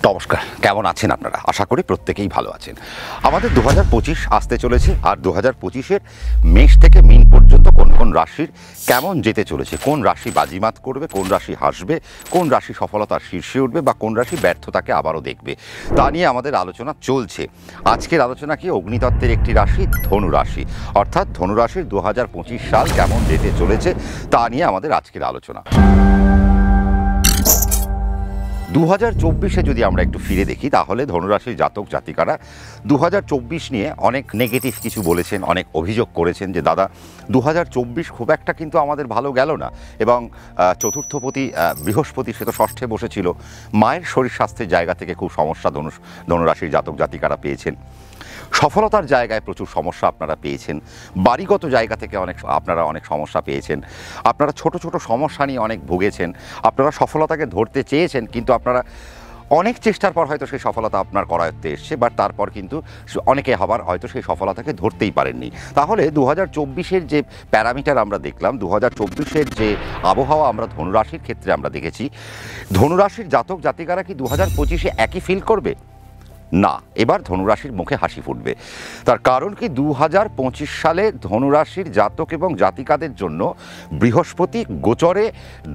নমস্কার, কেমন আছেন আপনারা? আশা করি প্রত্যেকেই ভালো আছেন। আমাদের 2025 আসতে চলেছে, আর 2025-এর মেষ থেকে মিন পর্যন্ত কোন কোন রাশির কেমন যেতে চলেছে, কোন রাশি বাজিমাত করবে, কোন রাশি হাসবে, কোন রাশি সফলতার শীর্ষে উঠবে বা কোন রাশি ব্যর্থতাকে আবারও দেখবে, তা নিয়ে আমাদের আলোচনা চলছে। আজকের আলোচনা কি অগ্নিতত্ত্বের একটি রাশি ধনু রাশি, অর্থাৎ ধনু রাশির 2025 সাল কেমন যেতে চলেছে তা নিয়ে আমাদের আজকের আলোচনা। 2024-এ যদি আমরা একটু ফিরে দেখি তাহলে ধনুরাশির জাতক জাতিকারা 2024 নিয়ে অনেক নেগেটিভ কিছু বলেছেন, অনেক অভিযোগ করেছেন যে দাদা 2024 খুব একটা কিন্তু আমাদের ভালো গেল না, এবং চতুর্থপতি বৃহস্পতি সে তো ষষ্ঠে বসেছিল, মায়ের শরীর স্বাস্থ্যের জায়গা থেকে খুব সমস্যা ধনুরাশির জাতক জাতিকারা পেয়েছেন। সফলতার জায়গায় প্রচুর সমস্যা আপনারা পেয়েছেন, বাড়িগত জায়গা থেকে আপনারা অনেক সমস্যা পেয়েছেন, আপনারা ছোট ছোট সমস্যা নিয়ে অনেক ভুগেছেন, আপনারা সফলতাকে ধরতে চেয়েছেন কিন্তু আপনারা অনেক চেষ্টার পর হয়তো সেই সফলতা আপনার করায়ত্তে এসছে, বাট তারপর কিন্তু অনেকে আবার হয়তো সেই সফলতাকে ধরতেই পারেননি। তাহলে 2024-এর যে প্যারামিটার আমরা দেখলাম, 2024-এর যে আবহাওয়া আমরা ধনুরাশির ক্ষেত্রে আমরা দেখেছি, ধনুরাশির জাতক জাতিকারা কি 2025-এ একই ফিল করবে? না, এবার ধনুরাশির মুখে হাসি ফুটবে। তার কারণ কি 2025 সালে ধনুরাশির জাতক এবং জাতিকাদের জন্য বৃহস্পতি গোচরে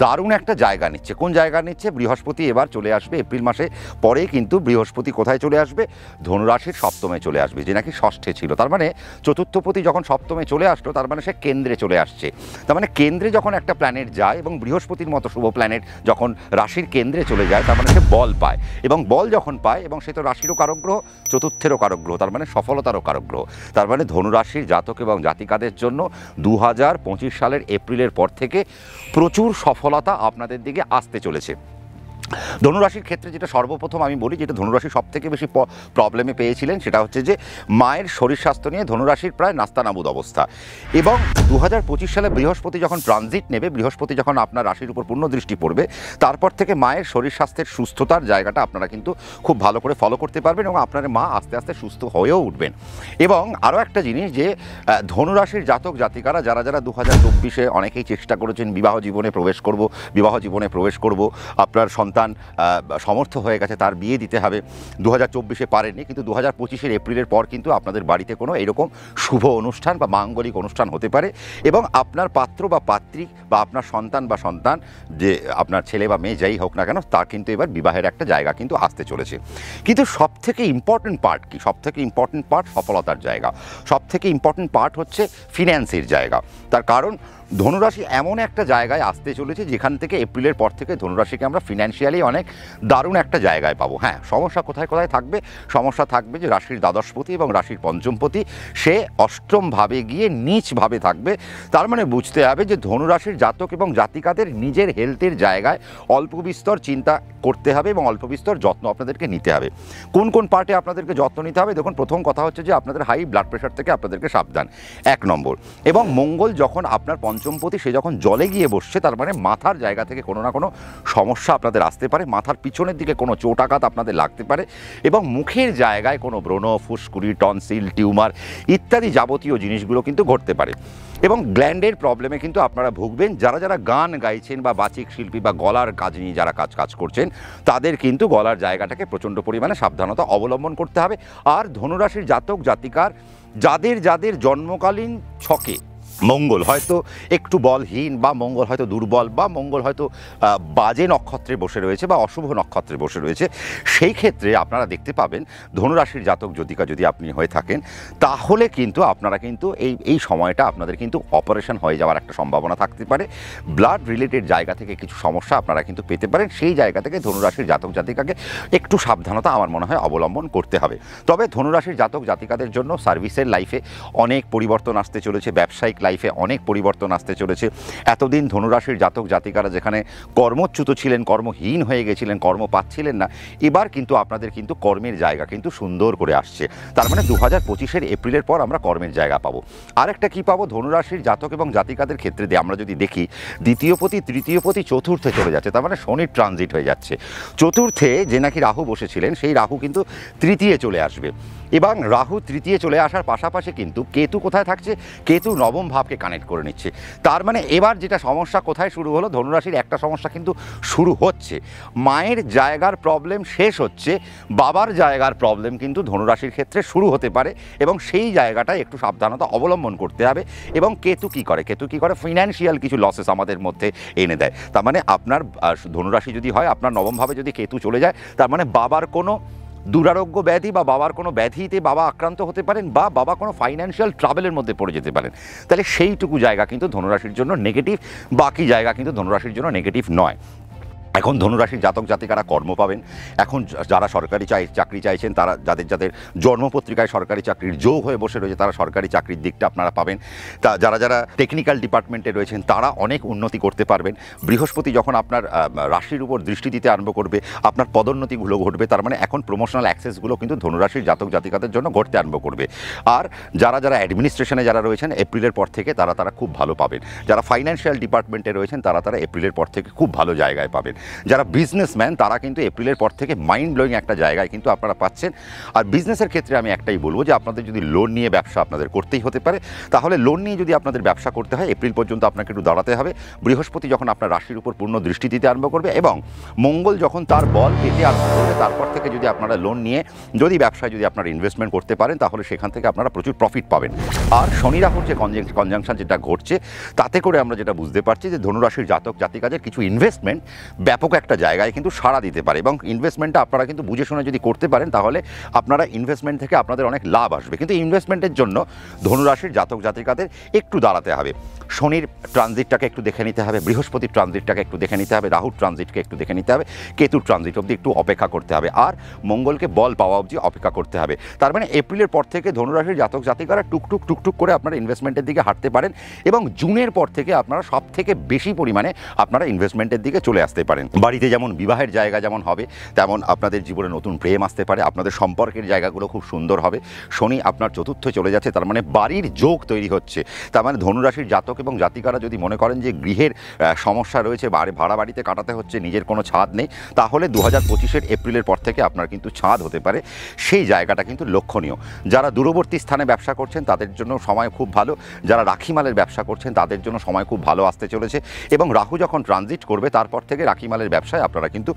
দারুণ একটা জায়গা নিচ্ছে। কোন জায়গা নিচ্ছে? বৃহস্পতি এবার চলে আসবে এপ্রিল মাসে, পরে কিন্তু বৃহস্পতি কোথায় চলে আসবে? ধনুরাশির সপ্তমে চলে আসবে, যে নাকি ষষ্ঠে ছিল। তার মানে চতুর্থপতি যখন সপ্তমে চলে আসলো তার মানে সে কেন্দ্রে চলে আসছে। তার মানে কেন্দ্রে যখন একটা প্ল্যানেট যায় এবং বৃহস্পতির মতো শুভ প্ল্যানেট যখন রাশির কেন্দ্রে চলে যায় তার মানে সে বল পায়, এবং বল যখন পায়, এবং সে তো রাশিরও কারকগ্রহ, চতুর্থেরও কারকগ্রহ, তার মানে সফলতারও কারকগ্রহ। তার মানে ধনুরাশির জাতক এবং জাতিকাদের জন্য 2025 সালের এপ্রিলের পর থেকে প্রচুর সফলতা আপনাদের দিকে আসতে চলেছে। ধনুরাশির ক্ষেত্রে যেটা সর্বপ্রথম আমি বলি, যেটা ধনুরাশি সব থেকে বেশি প্রবলেমে পেয়েছিলেন, সেটা হচ্ছে যে মায়ের শরীর স্বাস্থ্য নিয়ে ধনুরাশির প্রায় নাস্তানাবুদ অবস্থা। এবং 2025 সালে বৃহস্পতি যখন ট্রানজিট নেবে, বৃহস্পতি যখন আপনার রাশির উপর পূর্ণ দৃষ্টি পড়বে, তারপর থেকে মায়ের শরীর স্বাস্থ্যের সুস্থতার জায়গাটা আপনারা কিন্তু খুব ভালো করে ফলো করতে পারবেন, এবং আপনার মা আস্তে আস্তে সুস্থ হয়েও উঠবেন। এবং আরও একটা জিনিস, যে ধনুরাশির জাতক জাতিকারা যারা যারা 2024-এ অনেকেই চেষ্টা করেছেন বিবাহ জীবনে প্রবেশ করব, আপনার সন্তান সমর্থ হয়ে গেছে, তার বিয়ে দিতে হবে, 2024-এ পারেননি, কিন্তু 2025-এর এপ্রিলের পর কিন্তু আপনাদের বাড়িতে কোনো এরকম শুভ অনুষ্ঠান বা মাঙ্গলিক অনুষ্ঠান হতে পারে, এবং আপনার পাত্র বা পাত্রী বা আপনার সন্তান বা সন্তান, যে আপনার ছেলে বা মেয়ে যাই হোক না কেন, তা কিন্তু এবার বিবাহের একটা জায়গা কিন্তু আসতে চলেছে। কিন্তু সবথেকে ইম্পর্টেন্ট পার্ট কি? সবথেকে ইম্পর্টেন্ট পার্ট সফলতার জায়গা, সবথেকে ইম্পর্টেন্ট পার্ট হচ্ছে ফিন্যান্সের জায়গা। তার কারণ ধনুরাশি এমন একটা জায়গায় আসতে চলেছে যেখান থেকে এপ্রিলের পর থেকে ধনুরাশিকে আমরা ফিনান্সিয়ালি অনেক দারুণ একটা জায়গায় পাবো। হ্যাঁ, সমস্যা কোথায় কোথায় থাকবে? সমস্যা থাকবে যে রাশির দ্বাদশপতি এবং রাশির পঞ্চমপতি সে অষ্টমভাবে গিয়ে নীচভাবে থাকবে। তার মানে বুঝতে হবে যে ধনুরাশির জাতক এবং জাতিকাদের নিজের হেলথের জায়গায় অল্প বিস্তর চিন্তা করতে হবে এবং অল্প বিস্তর যত্ন আপনাদেরকে নিতে হবে। কোন কোন পার্টে আপনাদেরকে যত্ন নিতে হবে? দেখুন, প্রথম কথা হচ্ছে যে আপনাদের হাই ব্লাড প্রেশার থেকে আপনাদেরকে সাবধান, 1 নম্বর। এবং মঙ্গল যখন আপনার পঞ্চমপতি, সে যখন জলে গিয়ে বসছে, তার মানে মাথার জায়গা থেকে কোনো না কোনো সমস্যা আপনাদের আসতে পারে, মাথার পিছনের দিকে কোনো চোটাঘাত আপনাদের লাগতে পারে, এবং মুখের জায়গায় কোনো ব্রণ, ফুসকুড়ি, টনসিল, টিউমার ইত্যাদি যাবতীয় জিনিসগুলো কিন্তু ঘটতে পারে। এবং গ্ল্যান্ডের প্রবলেমে কিন্তু আপনারা ভুগবেন। যারা যারা গান গাইছেন বা বাচিক শিল্পী বা গলার কাজ নিয়ে যারা কাজ করছেন, তাদের কিন্তু গলার জায়গাটাকে প্রচণ্ড পরিমাণে সাবধানতা অবলম্বন করতে হবে। আর ধনুরাশির জাতক জাতিকার যাদের জন্মকালীন ছকে মঙ্গল হয়তো একটু বলহীন, বা মঙ্গল হয়তো দুর্বল, বা মঙ্গল হয়তো বাজে নক্ষত্রে বসে রয়েছে বা অশুভ নক্ষত্রে বসে রয়েছে, সেই ক্ষেত্রে আপনারা দেখতে পাবেন ধনুরাশির জাতক জাতিকা যদি আপনি হয়ে থাকেন, তাহলে কিন্তু আপনারা কিন্তু এই সময়টা আপনাদের কিন্তু অপারেশন হয়ে যাওয়ার একটা সম্ভাবনা থাকতে পারে। ব্লাড রিলেটেড জায়গা থেকে কিছু সমস্যা আপনারা কিন্তু পেতে পারেন। সেই জায়গা থেকে ধনুরাশির জাতক জাতিকাকে একটু সাবধানতা আমার মনে হয় অবলম্বন করতে হবে। তবে ধনুরাশির জাতক জাতিকাদের জন্য সার্ভিসের লাইফে অনেক পরিবর্তন আসতে চলেছে, ব্যবসায়িক লাইফে অনেক পরিবর্তন আসতে চলেছে। এতদিন ধনুরাশির জাতক জাতিকারা যেখানে কর্মচ্যুত ছিলেন, কর্মহীন হয়ে গেছিলেন, কর্ম পাচ্ছিলেন না, এবার কিন্তু আপনাদের কিন্তু কর্মের জায়গা কিন্তু সুন্দর করে আসছে। তার মানে 2025-এর এপ্রিলের পর আমরা কর্মের জায়গা পাবো। আরেকটা কি পাবো? ধনুরাশির জাতক এবং জাতিকাদের ক্ষেত্রে আমরা যদি দেখি, দ্বিতীয়পতি, তৃতীয়পতি চতুর্থে চলে যাচ্ছে, তার মানে শনির ট্রানজিট হয়ে যাচ্ছে। চতুর্থে যে নাকি রাহু বসেছিলেন, সেই রাহু কিন্তু তৃতীয় চলে আসবে। এবং রাহু তৃতীয় চলে আসার পাশাপাশি কিন্তু কেতু কোথায় থাকছে, কেতু নবম ভাবকে কানেক্ট করে নিচ্ছে। তার মানে এবার যেটা সমস্যা কোথায় শুরু হলো, ধনুরাশির একটা সমস্যা কিন্তু শুরু হচ্ছে, মায়ের জায়গার প্রবলেম শেষ হচ্ছে, বাবার জায়গার প্রবলেম কিন্তু ধনুরাশির ক্ষেত্রে শুরু হতে পারে এবং সেই জায়গাটায় একটু সাবধানতা অবলম্বন করতে হবে। এবং কেতু কী করে, কেতু কী করে, ফিনান্সিয়াল কিছু লসেস আমাদের মধ্যে এনে দেয়। তার মানে আপনার ধনুরাশি যদি হয়, আপনার নবমভাবে যদি কেতু চলে যায়, তার মানে বাবার কোনো দুরারোগ্য ব্যাধি বা বাবার কোনো ব্যাধিতে বাবা আক্রান্ত হতে পারেন বা বাবা কোনো ফাইন্যান্সিয়াল ট্রাভেলের মধ্যে পড়ে যেতে পারেন। তাহলে সেইটুকু জায়গা কিন্তু ধনুরাশির জন্য নেগেটিভ, বাকি জায়গা কিন্তু ধনুরাশির জন্য নেগেটিভ নয়। এখন ধনুরাশির জাতক জাতিকারা কর্ম পাবেন। এখন যারা সরকারি চাকরি চাইছেন, তারা যাদের জন্মপত্রিকায় সরকারি চাকরির যোগ হয়ে বসে রয়েছে, তারা সরকারি চাকরির দিকটা আপনারা পাবেন। তা যারা টেকনিক্যাল ডিপার্টমেন্টে রয়েছেন, তারা অনেক উন্নতি করতে পারবেন। বৃহস্পতি যখন আপনার রাশির উপর দৃষ্টি দিতে আরম্ভ করবে, আপনার পদোন্নতিগুলো ঘটবে। তার মানে এখন প্রমোশনাল অ্যাক্সেসগুলো কিন্তু ধনুরাশির জাতক জাতিকাদের জন্য ঘটতে আরম্ভ করবে। আর যারা অ্যাডমিনিস্ট্রেশনে যারা রয়েছেন, এপ্রিলের পর থেকে তারা খুব ভালো পাবেন। যারা ফাইন্যান্সিয়াল ডিপার্টমেন্টে রয়েছেন, তারা এপ্রিলের পর থেকে খুব ভালো জায়গায় পাবেন। যারা বিজনেসম্যান, তারা কিন্তু এপ্রিলের পর থেকে মাইন্ড ব্লোয়িং একটা জায়গায় কিন্তু আপনারা পাচ্ছেন। আর বিজনেসের ক্ষেত্রে আমি একটাই বলবো যে আপনাদের যদি লোন নিয়ে ব্যবসা আপনাদের করতেই হতে পারে, তাহলে লোন নিয়ে যদি আপনাদের ব্যবসা করতে হয়, এপ্রিল পর্যন্ত আপনাকে একটু দাঁড়াতে হবে। বৃহস্পতি যখন আপনার রাশির উপর পূর্ণ দৃষ্টি দিতে আরম্ভ করবে এবং মঙ্গল যখন তার বল পেতে আরম্ভ করবে, তারপর থেকে যদি আপনারা লোন নিয়ে যদি ব্যবসায় যদি আপনারা ইনভেস্টমেন্ট করতে পারেন, তাহলে সেখান থেকে আপনারা প্রচুর প্রফিট পাবেন। আর শনি রাহুর যে কনজাংশন যেটা ঘটছে, তাতে করে আমরা যেটা বুঝতে পারছি যে ধনুরাশির জাতক জাতিকাদের কিছু ইনভেস্টমেন্ট ব্যাপক একটা জায়গায় কিন্তু সাড়া দিতে পারে এবং ইনভেস্টমেন্টটা আপনারা কিন্তু বুঝে শুনে যদি করতে পারেন, তাহলে আপনারা ইনভেস্টমেন্ট থেকে আপনাদের অনেক লাভ আসবে। কিন্তু ইনভেস্টমেন্টের জন্য ধনুরাশির জাতক জাতিকাদের একটু দাঁড়াতে হবে। শনির ট্রানজিটটাকে একটু দেখে নিতে হবে, বৃহস্পতির ট্রানজিটটাকে একটু দেখে নিতে হবে, রাহুর ট্রানজিটকে একটু দেখে নিতে হবে, কেতুর ট্রানজিট অবধি একটু অপেক্ষা করতে হবে, আর মঙ্গলকে বল পাওয়া অবধি অপেক্ষা করতে হবে। তার মানে এপ্রিলের পর থেকে ধনুরাশির জাতক জাতিকারা টুকটুক করে আপনারা ইনভেস্টমেন্টের দিকে হাঁটতে পারেন এবং জুনের পর থেকে আপনারা সব থেকে বেশি পরিমাণে আপনারা ইনভেস্টমেন্টের দিকে চলে আসতে পারেন। বাড়িতে যেমন বিবাহের জায়গা যেমন হবে, তেমন আপনাদের জীবনে নতুন প্রেম আসতে পারে, আপনাদের সম্পর্কের জায়গাগুলো খুব সুন্দর হবে। শনি আপনার চতুর্থে চলে যাচ্ছে, তার মানে বাড়ির যোগ তৈরি হচ্ছে। তার মানে ধনুরাশির জাতক এবং জাতিকারা যদি মনে করেন যে গৃহের সমস্যা রয়েছে, ভাড়া বাড়িতে কাটাতে হচ্ছে, নিজের কোনো ছাদ নেই, তাহলে 2025-এর এপ্রিলের পর থেকে আপনার কিন্তু ছাদ হতে পারে। সেই জায়গাটা কিন্তু লক্ষণীয়। যারা দূরবর্তী স্থানে ব্যবসা করছেন, তাদের জন্য সময় খুব ভালো। যারা রাখিমালের ব্যবসা করছেন, তাদের জন্য সময় খুব ভালো আসতে চলেছে এবং রাহু যখন ট্রানজিট করবে, তারপর থেকে রাখিমালের ব্যবসায় আপনারা কিন্তু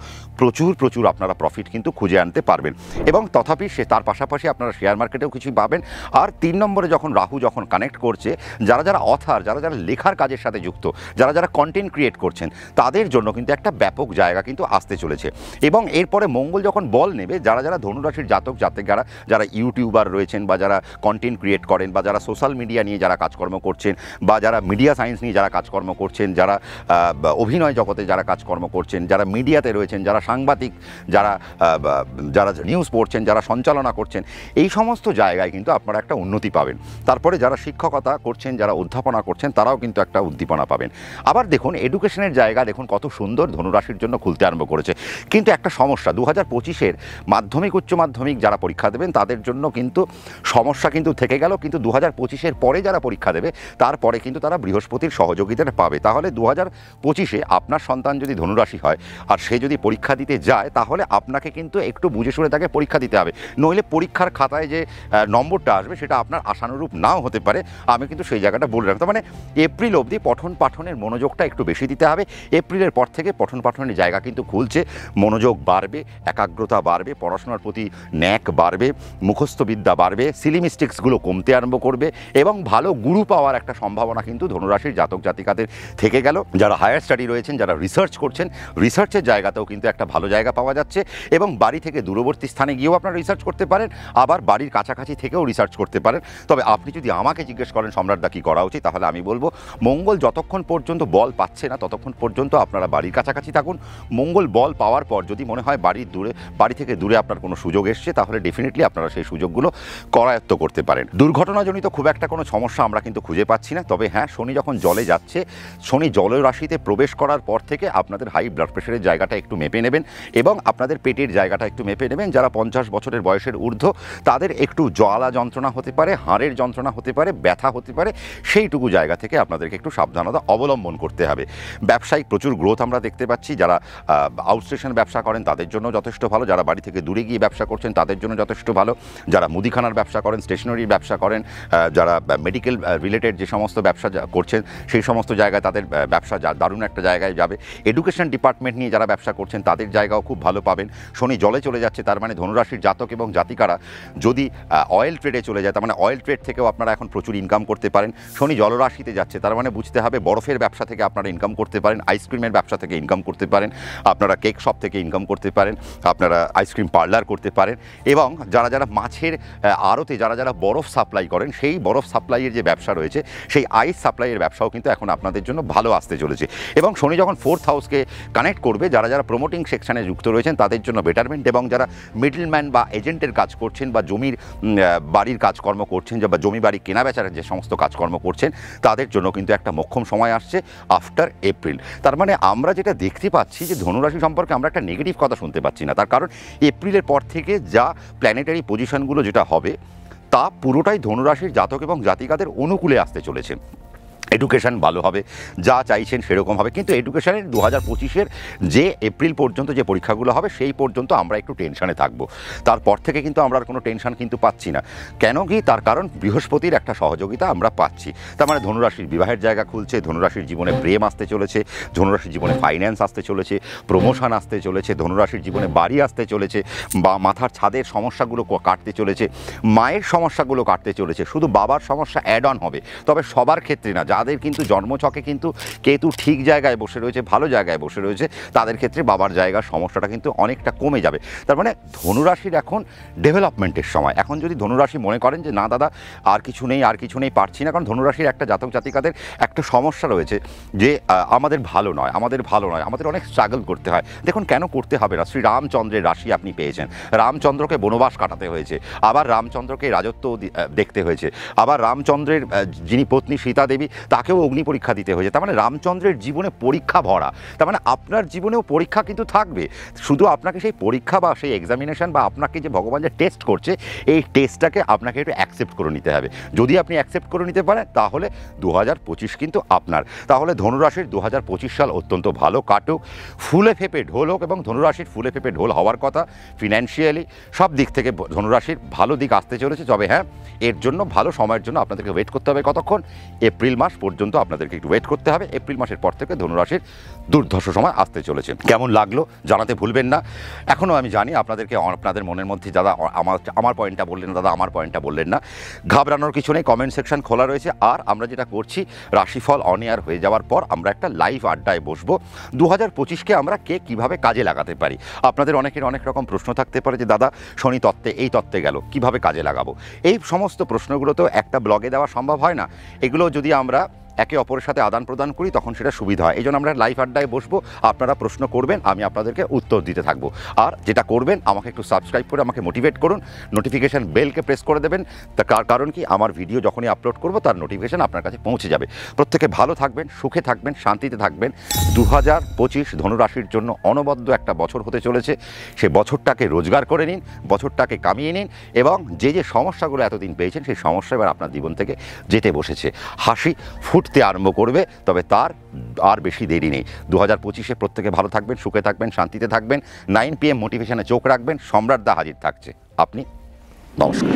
প্রচুর আপনারা প্রফিট কিন্তু খুঁজে আনতে পারবেন। এবং তথাপি তার পাশাপাশি আপনারা শেয়ার মার্কেটেও কিছু পাবেন। আর 3 নম্বরে যখন রাহু যখন কানেক্ট করছে, যারা অথার, যারা লেখার কাজের সাথে যুক্ত, যারা কন্টেন্ট ক্রিয়েট করছেন, তাদের জন্য কিন্তু একটা ব্যাপক জায়গা কিন্তু আসতে চলেছে। এবং এরপরে মঙ্গল যখন বল নেবে, যারা ধনুরাশির জাতক জাতিকারা, যারা ইউটিউবার রয়েছেন বা যারা কন্টেন্ট ক্রিয়েট করেন বা যারা সোশ্যাল মিডিয়া নিয়ে যারা কাজকর্ম করছেন বা যারা মিডিয়া সায়েন্স নিয়ে যারা কাজকর্ম করছেন, যারা অভিনয় জগতে যারা কাজকর্ম করছেন, যারা মিডিয়াতে রয়েছেন, যারা সাংবাদিক, যারা নিউজ পড়ছেন, যারা সঞ্চালনা করছেন, এই সমস্ত জায়গায় কিন্তু আপনারা একটা উন্নতি পাবেন। তারপরে যারা শিক্ষকতা করছেন, যারা অধ্যাপনা করছেন, তারাও কিন্তু একটা উদ্দীপনা পাবেন। আবার দেখুন এডুকেশনের জায়গা দেখুন কত সুন্দর ধনুরাশির জন্য খুলতে আরম্ভ করেছে। কিন্তু একটা সমস্যা, 2025-এর মাধ্যমিক উচ্চ মাধ্যমিক যারা পরীক্ষা দেবেন, তাদের জন্য কিন্তু সমস্যা কিন্তু থেকে গেল। কিন্তু 2025-এর পরে যারা পরীক্ষা দেবে, তারপরে কিন্তু তারা বৃহস্পতির সহযোগিতাটা পাবে। তাহলে 2025-এ আপনার সন্তান যদি ধনুরাশি হয় আর সে যদি পরীক্ষা দিতে যায়, তাহলে আপনাকে কিন্তু একটু বুঝে শুনে তাকে পরীক্ষা দিতে হবে। নইলে পরীক্ষার খাতায় যে নম্বরটা আসবে, সেটা আপনার আশানুরূপ নাও হতে পারে। আমি কিন্তু সেই জায়গাটা বলে রাখতাম। মানে এপ্রিল অবধি পঠন পাঠনের মনোযোগটা একটু বেশি দিতে হবে। এপ্রিলের পর থেকে পঠন পাঠনের জায়গা কিন্তু খুলছে, মনোযোগ বাড়বে, একাগ্রতা বাড়বে, পড়াশোনার প্রতি ন্যাক বাড়বে, মুখস্থবিদ্যা বাড়বে, সিলি মিস্টেক্সগুলো কমতে আরম্ভ করবে এবং ভালো গুরু পাওয়ার একটা সম্ভাবনা কিন্তু ধনুরাশির জাতক জাতিকাদের থেকে গেল। যারা হায়ার স্টাডি রয়েছেন, যারা রিসার্চ করছেন, রিসার্চের জায়গাতেও কিন্তু একটা ভালো জায়গা পাওয়া যাচ্ছে এবং বাড়ি থেকে দূরবর্তী স্থানে গিয়েও আপনারা রিসার্চ করতে পারেন, আবার বাড়ির কাছাকাছি থেকেও রিসার্চ করতে পারেন। তবে আপনি যদি আমাকে জিজ্ঞেস করেন সম্রাটদা কী করা উচিত, তাহলে আমি বলবো মঙ্গল যতক্ষণ পর্যন্ত বল পাচ্ছে না, ততক্ষণ পর্যন্ত আপনারা বাড়ির কাছাকাছি থাকুন। মঙ্গল বল পাওয়ার পর যদি মনে হয় বাড়ি থেকে দূরে আপনার কোনো সুযোগ এসছে, তাহলে ডেফিনেটলি আপনারা সেই সুযোগগুলো করায়ত্ত করতে পারেন। দুর্ঘটনাজনিত খুব একটা কোনো সমস্যা আমরা কিন্তু খুঁজে পাচ্ছি না। তবে হ্যাঁ, শনি যখন জলে যাচ্ছে, শনি জলরাশিতে প্রবেশ করার পর থেকে আপনাদের হাই ব্লাড প্রেশারের জায়গাটা একটু মেপে নেবেন এবং আপনাদের পেটের জায়গাটা একটু মেপে নেবেন। যারা 50 বছরের বয়সের ঊর্ধ্ব, তাদের একটু জ্বালা যন্ত্রণা হতে পারে, হাড়ের যন্ত্রণা হতে পারে, ব্যথা হতে পারে, সেইটুকু জায়গা থেকে থেকে আপনাদেরকে একটু সাবধানতা অবলম্বন করতে হবে। ব্যবসায়িক প্রচুর গ্রোথ আমরা দেখতে পাচ্ছি। যারা আউটস্টেশন ব্যবসা করেন তাদের জন্য যথেষ্ট ভালো, যারা বাড়ি থেকে দূরে গিয়ে ব্যবসা করছেন তাদের জন্য যথেষ্ট ভালো, যারা মুদিখানার ব্যবসা করেন, স্টেশনারির ব্যবসা করেন, যারা মেডিকেল রিলেটেড যে সমস্ত ব্যবসা করছেন সেই সমস্ত জায়গায় তাদের ব্যবসা দারুণ একটা জায়গায় যাবে। এডুকেশন ডিপার্টমেন্ট নিয়ে যারা ব্যবসা করছেন তাদের জায়গাও খুব ভালো পাবেন। শনি জলে চলে যাচ্ছে, তার মানে ধনুরাশির জাতক এবং জাতিকারা যদি অয়েল ট্রেডে চলে যায়, তার মানে অয়েল ট্রেড থেকেও আপনারা এখন প্রচুর ইনকাম করতে পারেন। শনি জলরাশিতে যাচ্ছে, তার মানে বুঝতে হবে বরফের ব্যবসা থেকে আপনারা ইনকাম করতে পারেন, আইসক্রিমের ব্যবসা থেকে ইনকাম করতে পারেন, আপনারা কেক শপ থেকে ইনকাম করতে পারেন, আপনারা আইসক্রিম পার্লার করতে পারেন, এবং যারা যারা মাছের আড়তে যারা বরফ সাপ্লাই করেন সেই বরফ সাপ্লাইয়ের যে ব্যবসা রয়েছে সেই আইস সাপ্লাইয়ের ব্যবসাও কিন্তু এখন আপনাদের জন্য ভালো আসতে চলেছে। এবং শনি যখন 4th হাউসকে কানেক্ট করবে, যারা প্রমোটিং সেকশনে যুক্ত রয়েছেন তাদের জন্য বেটারমেন্ট, এবং যারা মিডলম্যান বা এজেন্টের কাজ করছেন বা জমির বাড়ির কাজকর্ম করছেন বা জমি বাড়ি কেনা বেচার যে সমস্ত কাজকর্ম করছেন তাদের জন্য কিন্তু একটা মোক্ষম সময় আসছে আফটার এপ্রিল। তার মানে আমরা যেটা দেখতে পাচ্ছি যে ধনুরাশি সম্পর্কে আমরা একটা নেগেটিভ কথা শুনতে পাচ্ছি না, তার কারণ এপ্রিলের পর থেকে যা প্ল্যানেটারি পজিশনগুলো যেটা হবে তা পুরোটাই ধনুরাশির জাতক এবং জাতিকাদের অনুকূলে আসতে চলেছে। এডুকেশন ভালো হবে, যা চাইছেন সেরকম হবে, কিন্তু এডুকেশনের 2025-এর যে এপ্রিল পর্যন্ত যে পরীক্ষাগুলো হবে সেই পর্যন্ত আমরা একটু টেনশনে থাকবো। তারপর থেকে কিন্তু আমরা আর কোনো টেনশন কিন্তু পাচ্ছি না। কেন কি? তার কারণ বৃহস্পতির একটা সহযোগিতা আমরা পাচ্ছি। তার মানে ধনুরাশির বিবাহের জায়গা খুলছে, ধনুরাশির জীবনে প্রেম আসতে চলেছে, ধনুরাশির জীবনে ফাইন্যান্স আসতে চলেছে, প্রমোশন আসতে চলেছে, ধনুরাশির জীবনে বাড়ি আসতে চলেছে, বা মাথার ছাদের সমস্যাগুলো কাটতে চলেছে, মায়ের সমস্যাগুলো কাটতে চলেছে। শুধু বাবার সমস্যা অ্যাড অন হবে, তবে সবার ক্ষেত্রে না। যাদের কিন্তু জন্মছকে কিন্তু কেতু ঠিক জায়গায় বসে রয়েছে, ভালো জায়গায় বসে রয়েছে, তাদের ক্ষেত্রে বাবার জায়গার সমস্যাটা কিন্তু অনেকটা কমে যাবে। তার মানে ধনুরাশির এখন ডেভেলপমেন্টের সময়। এখন যদি ধনুরাশি মনে করেন যে না দাদা আর কিছু নেই পারছি না, কারণ ধনুরাশির একটা জাতক জাতিকাদের একটা সমস্যা রয়েছে যে আমাদের ভালো নয়, আমাদের অনেক স্ট্রাগল করতে হয়। দেখুন কেন করতে হবে না? শ্রী রামচন্দ্রের রাশি আপনি পেয়েছেন, রামচন্দ্রকে বনবাস কাটাতে হয়েছে, আবার রামচন্দ্রকে রাজত্ব দেখতে হয়েছে, আবার রামচন্দ্রের যিনি পত্নী সীতা দেবী তাকেও অগ্নি পরীক্ষা দিতে হয়েছে। তার মানে রামচন্দ্রের জীবনে পরীক্ষা ভরা। তার মানে আপনার জীবনেও পরীক্ষা কিন্তু থাকবে, শুধু আপনাকে সেই পরীক্ষা বা সেই এক্সামিনেশন বা আপনাকে যে ভগবান যে টেস্ট করছে এই টেস্টটাকে আপনাকে একটু অ্যাকসেপ্ট করে নিতে হবে। যদি আপনি অ্যাকসেপ্ট করে নিতে পারেন তাহলে 2025 কিন্তু আপনার। তাহলে ধনুরাশির 2025 সাল অত্যন্ত ভালো কাটুক, ফুলে ফেপে ঢোল হোক, এবং ধনুরাশির ফুলে ফেপে ঢোল হওয়ার কথা। ফিনান্সিয়ালি সব দিক থেকে ধনুরাশির ভালো দিক আসতে চলেছে। তবে হ্যাঁ, এর জন্য ভালো সময়ের জন্য আপনাদেরকে ওয়েট করতে হবে। কতক্ষণ? এপ্রিল মাস পর্যন্ত আপনাদেরকে একটু ওয়েট করতে হবে। এপ্রিল মাসের পর থেকে ধনুরাশির দুর্ধর্ষ সময় আসতে চলেছে। কেমন লাগলো জানাতে ভুলবেন না। এখনও আমি জানি আপনাদের মনের মধ্যে দাদা আমার পয়েন্টটা বললেন না, দাদা আমার পয়েন্টটা বললেন না। ঘাবড়ানোর কিছু নেই, কমেন্ট সেকশন খোলা রয়েছে। আর আমরা যেটা করছি, রাশিফল অন এয়ার হয়ে যাওয়ার পর আমরা একটা লাইভ আড্ডায় বসবো। 2025-কে আমরা কীভাবে কাজে লাগাতে পারি। আপনাদের অনেকের অনেক রকম প্রশ্ন থাকতে পারে যে দাদা শনি তত্ত্বে এই তত্ত্বে গেল, কীভাবে কাজে লাগাবো? এই সমস্ত প্রশ্নগুলো তো একটা ব্লগে দেওয়া সম্ভব হয় না। এগুলো যদি আমরা একে অপরের সাথে আদান প্রদান করি তখন সেটা সুবিধা হয়। এই জন্য আমরা লাইভ আড্ডায় বসবো, আপনারা প্রশ্ন করবেন, আমি আপনাদেরকে উত্তর দিতে থাকবো। আর যেটা করবেন, আমাকে একটু সাবস্ক্রাইব করে আমাকে মোটিভেট করুন, নোটিফিকেশান বেলকে প্রেস করে দেবেন। তার কারণ কি, আমার ভিডিও যখনই আপলোড করবো তার নোটিফিকেশান আপনার কাছে পৌঁছে যাবে। প্রত্যেকে ভালো থাকবেন, সুখে থাকবেন, শান্তিতে থাকবেন। 2025 ধনুরাশির জন্য অনবদ্য একটা বছর হতে চলেছে। সে বছরটাকে রোজগার করে নিন, বছরটাকে কামিয়ে নিন, এবং যে সমস্যাগুলো এতদিন পেয়েছেন সেই সমস্যা এবার আপনার জীবন থেকে যেতে বসেছে। হাসি ফুটতে আরম্ভ করবে, তবে তার আর বেশি দেরি নেই। 2025-এ প্রত্যেকে ভালো থাকবেন, সুখে থাকবেন, শান্তিতে থাকবেন। 9 PM মোটিভেশনে চোখ রাখবেন। সম্রাট দা হাজির থাকছে। আপনি নমস্কার।